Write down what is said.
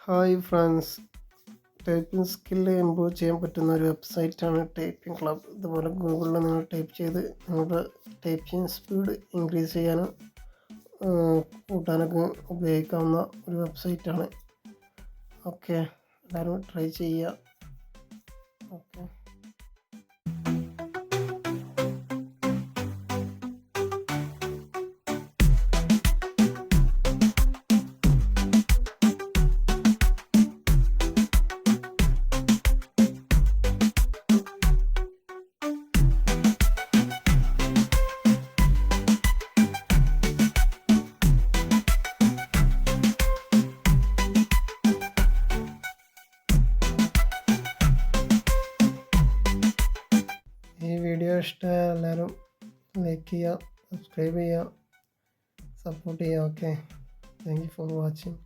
Hi friends, typing skill improve ചെയ്യാൻ പറ്റുന്ന ഒരു വെബ്സൈറ്റാണ് ടൈപ്പിംഗ് ക്ലബ്. ഇതുപോലെ ഗൂഗിളിൽ നിങ്ങൾ ടൈപ്പ് ചെയ്ത് നിങ്ങളുടെ ടൈപ്പിംഗ് സ്പീഡ് ഇൻക്രീസ് ചെയ്യാനും കൂട്ടാനൊക്കെ ഉപയോഗിക്കാവുന്ന ഒരു വെബ്സൈറ്റാണ്. ഓക്കെ, എല്ലാവരും ട്രൈ ചെയ്യുക. ഓക്കെ. ഈ വീഡിയോ ഇഷ്ടമായ എല്ലാവരും ലൈക്ക് ചെയ്യുക, സബ്സ്ക്രൈബ് ചെയ്യുക, സപ്പോർട്ട് ചെയ്യുക. Okay, thank you for watching.